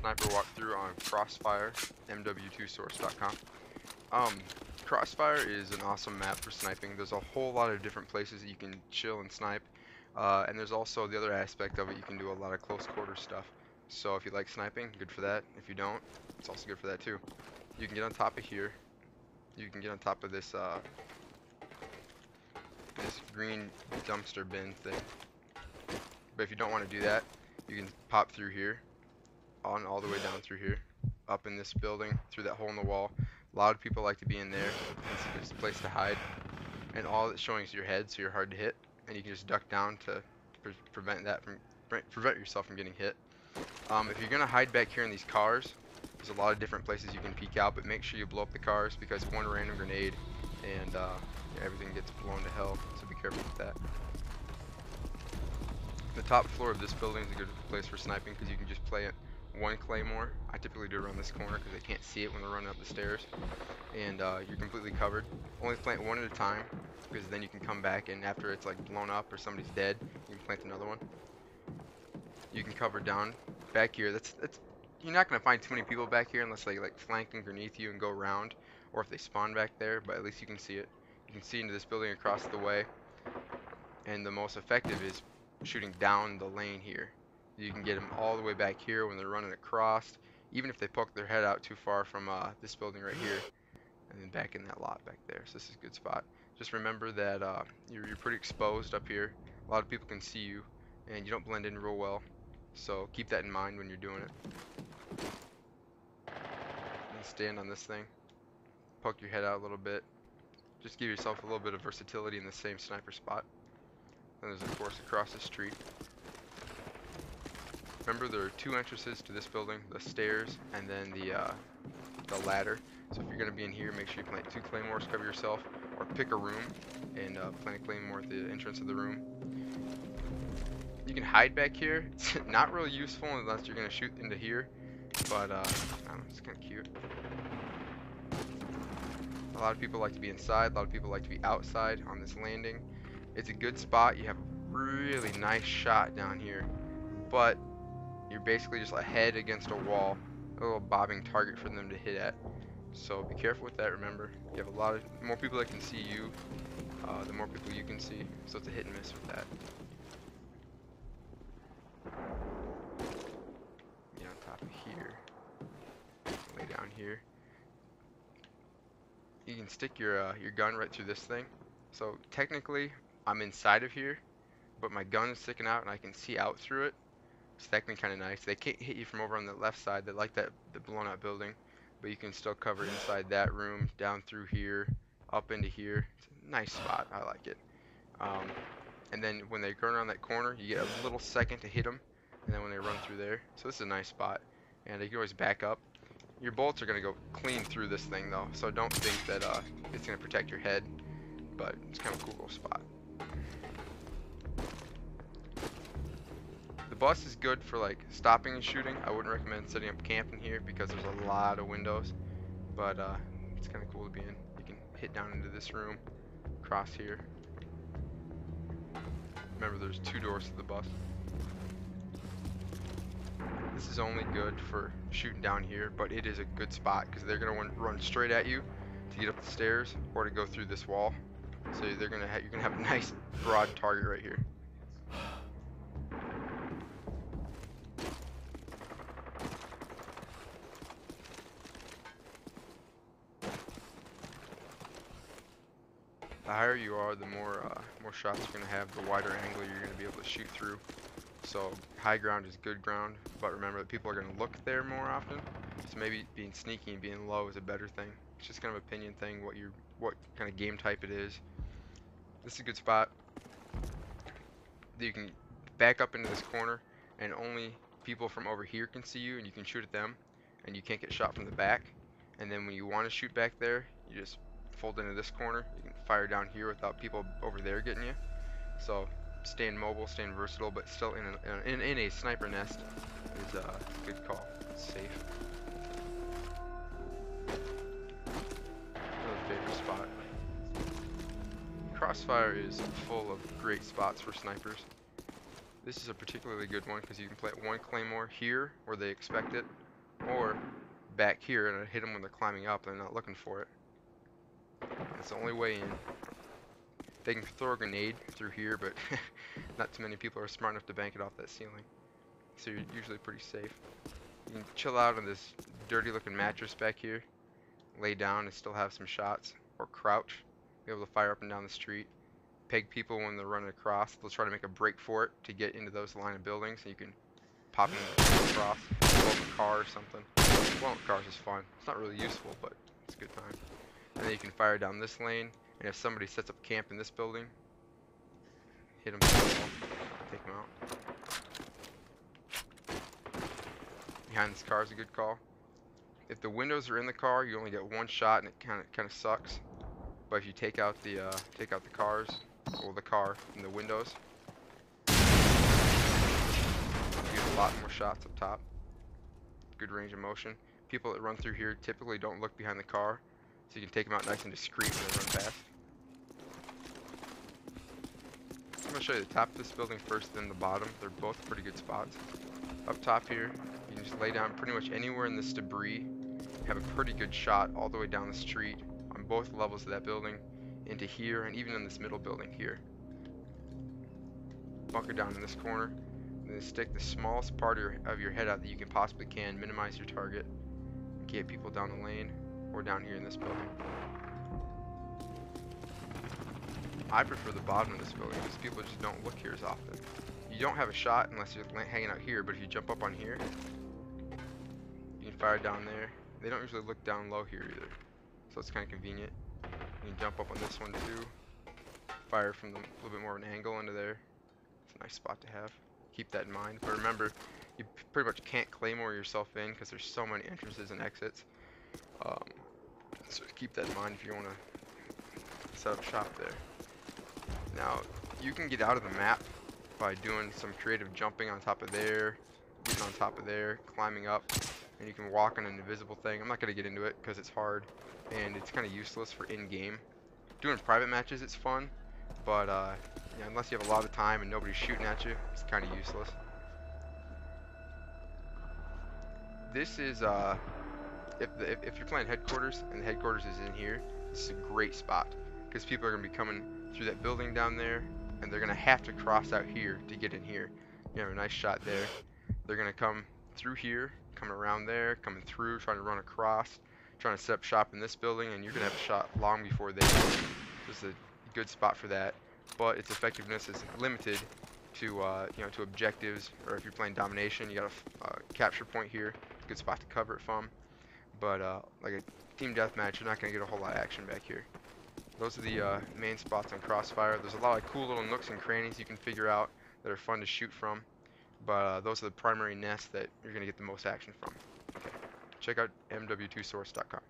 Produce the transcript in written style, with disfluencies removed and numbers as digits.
sniper walkthrough on Crossfire, mw2source.com. Crossfire is an awesome map for sniping. There's a whole lot of different places that you can chill and snipe, and there's also the other aspect of it. You can do a lot of close quarter stuff. So if you like sniping, good for that. If you don't, it's also good for that too. You can get on top of here. You can get on top of this this green dumpster bin thing. But if you don't want to do that, you can pop through here, on all the way down through here, up in this building, through that hole in the wall. A lot of people like to be in there. It's a good place to hide. And all it's showing is your head, so you're hard to hit. And you can just duck down to prevent yourself from getting hit. If you're gonna hide back here in these cars, there's a lot of different places you can peek out, but make sure you blow up the cars because one random grenade and everything gets blown to hell. So be careful with that. The top floor of this building is a good place for sniping because you can just play it one claymore. I typically do around this corner because they can't see it when they're running up the stairs, and you're completely covered. Only plant one at a time because then you can come back and after it's like blown up or somebody's dead, you can plant another one. You can cover down back here. That's you're not gonna find too many people back here unless they like flank underneath you and go around, or if they spawn back there. But at least you can see it. You can see into this building across the way, and the most effective is shooting down the lane here. You can get them all the way back here when they're running across, even if they poke their head out too far from this building right here, and then back in that lot back there. So this is a good spot. Just remember that you're pretty exposed up here. A lot of people can see you, and you don't blend in real well. So keep that in mind when you're doing it. And stand on this thing, poke your head out a little bit. Just give yourself a little bit of versatility in the same sniper spot. And there's of course across the street. Remember there are two entrances to this building, the stairs and then the ladder. So if you're going to be in here, make sure you plant 2 claymores, cover yourself, or pick a room and plant a claymore at the entrance of the room. You can hide back here. It's not really useful unless you're going to shoot into here, but I don't know, it's kind of cute. A lot of people like to be inside, a lot of people like to be outside on this landing. It's a good spot. You have a really nice shot down here, but you're basically just a head against a wall, a little bobbing target for them to hit at. So be careful with that. Remember, you have a lot of more people that can see you, the more people you can see. So it's a hit and miss with that. Get on top of here, lay down here. You can stick your gun right through this thing. So technically, I'm inside of here, but my gun is sticking out and I can see out through it. So that can be kind of nice. They can't hit you from over on the left side. They like that the blown out building, but you can still cover inside that room, down through here, up into here. It's a nice spot. I like it. And then when they turn around that corner, you get a little second to hit them, and then when they run through there. So this is a nice spot, and you can always back up. Your bullets are going to go clean through this thing though, so don't think that it's going to protect your head, but it's kind of a cool little spot. The bus is good for like stopping and shooting. I wouldn't recommend setting up camp in here because there's a lot of windows, but it's kind of cool to be in. You can hit down into this room, cross here. Remember there's 2 doors to the bus. This is only good for shooting down here, but it is a good spot because they're going to run straight at you to get up the stairs or to go through this wall. So you're going to have a nice broad target right here. The higher you are, the more shots you're going to have, the wider angle you're going to be able to shoot through. So high ground is good ground, but remember that people are going to look there more often. So maybe being sneaky and being low is a better thing. It's just kind of an opinion thing, what kind of game type it is. This is a good spot. You can back up into this corner, and only people from over here can see you, and you can shoot at them, and you can't get shot from the back. And then when you want to shoot back there, you just fold into this corner. You can fire down here without people over there getting you. So staying mobile, staying versatile, but still in a sniper nest is a good call. It's safe. Another favorite spot. Crossfire is full of great spots for snipers. This is a particularly good one because you can plant 1 claymore here where they expect it, or back here and I hit them when they're climbing up and they're not looking for it. That's the only way in. They can throw a grenade through here, but not too many people are smart enough to bank it off that ceiling. So you're usually pretty safe. You can chill out on this dirty looking mattress back here, lay down and still have some shots, or crouch, be able to fire up and down the street. Peg people when they're running across. They'll try to make a break for it to get into those line of buildings, and you can pop them across, blow up a car or something. Blowing up cars is fun. It's not really useful, but it's a good time. And then you can fire down this lane, and if somebody sets up camp in this building, hit them through the wall, take them out. Behind this car is a good call. If the windows are in the car, you only get one shot, and it kind of sucks. But if you take out the cars, or the car and the windows, you get a lot more shots up top. Good range of motion. People that run through here typically don't look behind the car, so you can take them out nice and discreet when they run past. I'm going to show you the top of this building first, then the bottom. They're both pretty good spots. Up top here, you can just lay down pretty much anywhere in this debris, have a pretty good shot all the way down the street on both levels of that building, into here, and even in this middle building here. Bunker down in this corner, and then stick the smallest part of your head out that you can possibly can, minimize your target, get people down the lane, or down here in this building. I prefer the bottom of this building because people just don't look here as often. You don't have a shot unless you're hanging out here, but if you jump up on here, you can fire down there. They don't usually look down low here either, so it's kind of convenient. You can jump up on this one too, fire from a little bit more of an angle into there. It's a nice spot to have. Keep that in mind. But remember, you pretty much can't claymore yourself in because there's so many entrances and exits. So keep that in mind if you want to set up shop there. Now, you can get out of the map by doing some creative jumping on top of there, getting on top of there, climbing up, and you can walk on an invisible thing. I'm not going to get into it because it's hard and it's kind of useless for in-game. Doing private matches, it's fun, but yeah, unless you have a lot of time and nobody's shooting at you, it's kind of useless. This is, if you're playing headquarters and the headquarters is in here, this is a great spot because people are going to be coming through that building down there, and they're going to have to cross out here to get in here. You have a nice shot there. They're going to come through here, coming around there, coming through, trying to run across, trying to set up shop in this building, and you're going to have a shot long before they do. This is a good spot for that, but its effectiveness is limited to you know, to objectives, or if you're playing domination, you got a capture point here, good spot to cover it from. But like a team deathmatch, you're not going to get a whole lot of action back here. Those are the main spots on Crossfire. There's a lot of cool little nooks and crannies you can figure out that are fun to shoot from, but those are the primary nests that you're going to get the most action from. Okay. Check out mw2source.com.